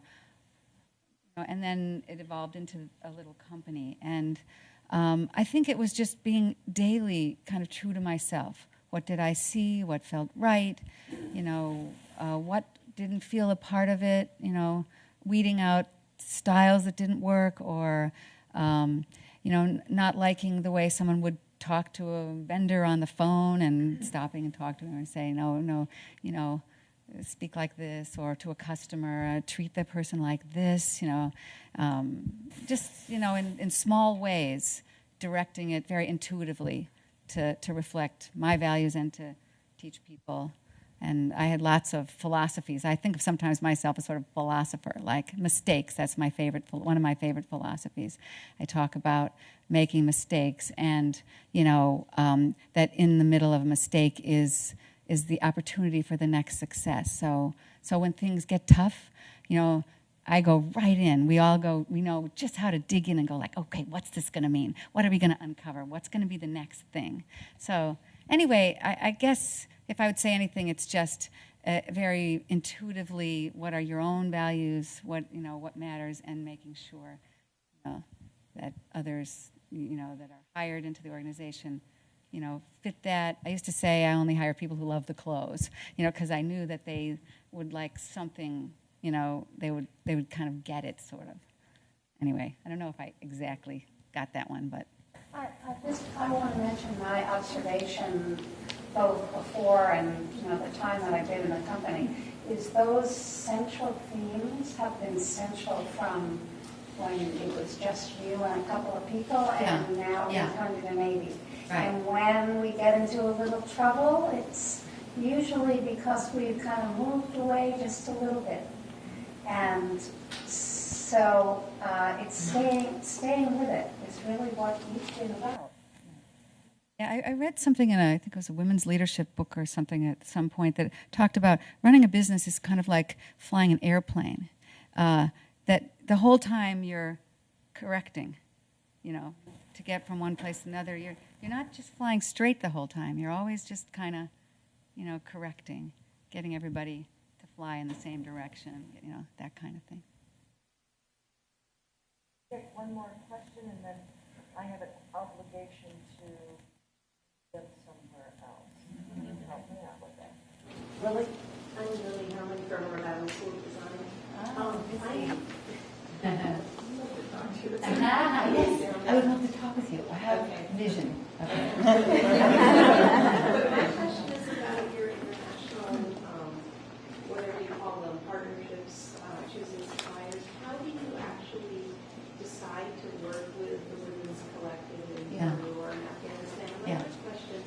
[SPEAKER 2] then it evolved into a little company. And I think it was just being daily kind of true to myself. What did I see? What felt right? What didn't feel a part of it? Weeding out styles that didn't work, or not liking the way someone would talk to a vendor on the phone and stopping and talk to him and say, no, speak like this, or to a customer, treat the person like this, just, in small ways, directing it very intuitively to reflect my values and to teach people. And I had lots of philosophies. I think of sometimes myself as sort of philosopher, like mistakes. That's one of my favorite philosophies. I talk about making mistakes, and that in the middle of a mistake is the opportunity for the next success. So when things get tough, I go right in. We all go. We know just how to dig in and go like, okay, what's this going to mean? What are we going to uncover? What's going to be the next thing? So anyway, I guess if I would say anything, it's just very intuitively, what are your own values, what matters, and making sure that others, that are hired into the organization, fit that. I used to say I only hire people who love the clothes, because I knew that they would like something, they would kind of get it, sort of. Anyway, I don't know if I exactly got that one, but.
[SPEAKER 4] I want to mention my observation, both before and the time that I've been in the company, is those central themes have been central from when it was just you and a couple of people, and now it's 180. Right. And when we get into a little trouble, it's usually because we've kind of moved away just a little bit. And so it's staying with it is really what you've been about.
[SPEAKER 2] Yeah, I read something in I think it was a women's leadership book or something at some point that talked about running a business is kind of like flying an airplane. That the whole time you're correcting, to get from one place to another. You're not just flying straight the whole time. You're always just kind of, correcting, getting everybody to fly in the same direction, that kind of thing.
[SPEAKER 11] Take one more question, and then I have an obligation to get somewhere else. Can you help me out with that?
[SPEAKER 6] Lily? I'm Lily Hellman from Rhode Island School Design.
[SPEAKER 2] Yes, I would love to talk with you. I have vision. Okay.
[SPEAKER 6] My question is about your international, whatever you call them, partnerships, choosing suppliers. How do you actually decide to work with the Women's Collective in Peru or in Afghanistan? My first question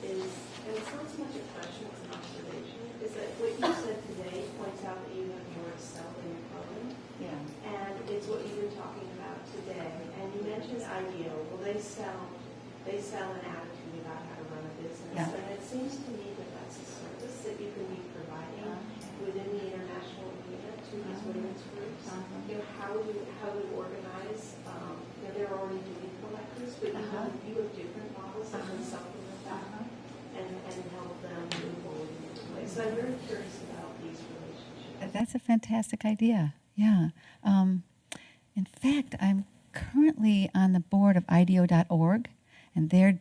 [SPEAKER 6] is, and it's not so much a question, it's an observation, is that what you said today points out that you have more to sell in your clothing.
[SPEAKER 2] Yeah.
[SPEAKER 6] And it's what you've been talking about today. And you mentioned IDEO. Well, they sell an attitude about how to run a business.
[SPEAKER 2] Yeah.
[SPEAKER 6] And it seems to me that that's a service that you can be providing within the international arena to these women's groups. How to organize. They're already doing collectors, but you have different models that can supplement that and help them move forward in this way. So I'm very curious about these relationships.
[SPEAKER 2] That's a fantastic idea. Yeah. In fact, I'm currently on the board of IDEO.org, and they're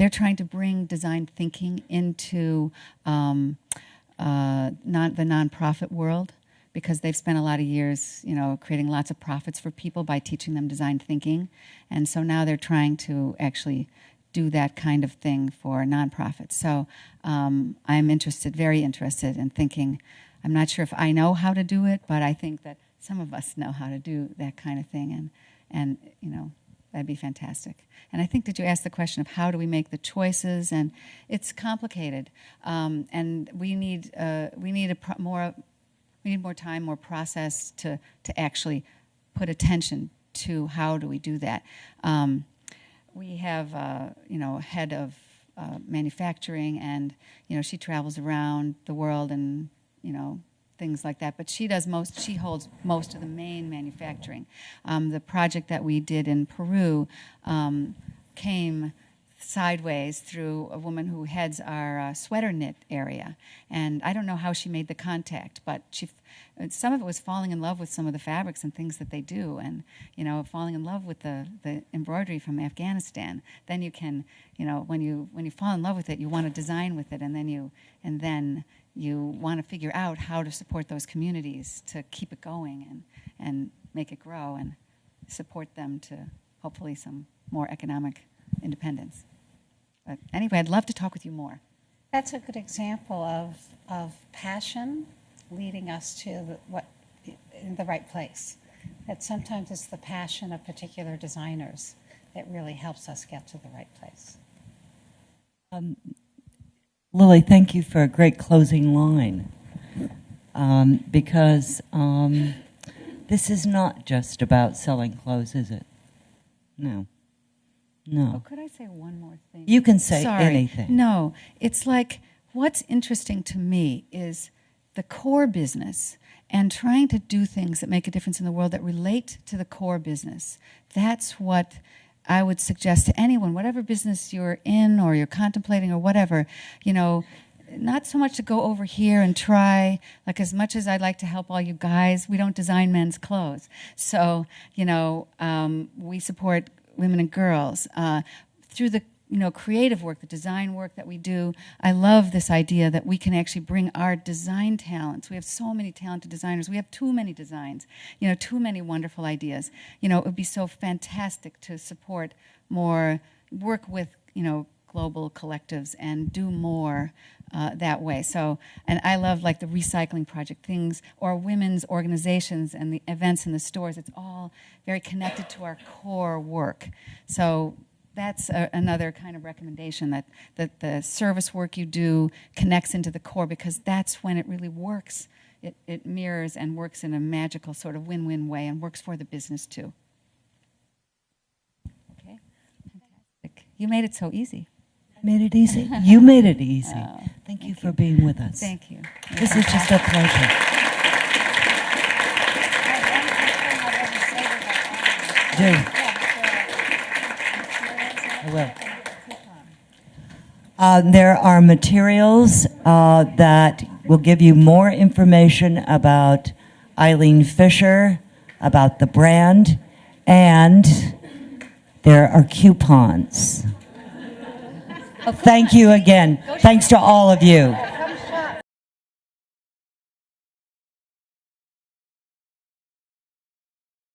[SPEAKER 2] trying to bring design thinking into the nonprofit world, because they've spent a lot of years, creating lots of profits for people by teaching them design thinking, and so now they're trying to actually do that kind of thing for nonprofits. So I'm very interested in thinking. I'm not sure if I know how to do it, but I think that some of us know how to do that kind of thing, and that'd be fantastic. And I think, did you ask the question of how do we make the choices? And it's complicated, and we need more time, more process to actually put attention to how do we do that. We have a head of manufacturing, and she travels around the world and things like that. But she holds most of the main manufacturing. The project that we did in Peru came sideways through a woman who heads our sweater knit area, and I don't know how she made the contact, but some of it was falling in love with some of the fabrics and things that they do, and falling in love with the embroidery from Afghanistan. Then you can, when you fall in love with it, you want to design with it, and then you want to figure out how to support those communities to keep it going and make it grow and support them to hopefully some more economic independence. But anyway, I'd love to talk with you more.
[SPEAKER 8] That's a good example of passion leading us to in the right place. That sometimes it's the passion of particular designers that really helps us get to the right place.
[SPEAKER 1] Lily, thank you for a great closing line, because this is not just about selling clothes, is it? No. No.
[SPEAKER 2] Oh, could I say one more thing?
[SPEAKER 1] You can say
[SPEAKER 2] Sorry.
[SPEAKER 1] anything.
[SPEAKER 2] No, it's like what's interesting to me is the core business and trying to do things that make a difference in the world that relate to the core business. That's what I would suggest to anyone, whatever business you're in or you're contemplating or whatever, you know, not so much to go over here and try, like as much as I'd like to help all you guys, we don't design men's clothes. So, you know, we support women and girls through the creative work, the design work that we do. I love this idea that we can actually bring our design talents. We have so many talented designers. We have too many designs, too many wonderful ideas. It would be so fantastic to support more, work with, global collectives and do more that way. So, and I love like the recycling project things or women's organizations and the events in the stores. It's all very connected to our core work. So that's another kind of recommendation, that the service work you do connects into the core, because that's when it really works. It mirrors and works in a magical sort of win-win way and works for the business too. Okay, fantastic. You made it so easy.
[SPEAKER 1] Made it easy? You made it easy.
[SPEAKER 2] Oh,
[SPEAKER 1] thank you for being with us.
[SPEAKER 2] Thank you.
[SPEAKER 1] This is just a pleasure. Do. I will. There are materials that will give you more information about Eileen Fisher, about the brand, and there are coupons. Thank you again. Thanks to all of you.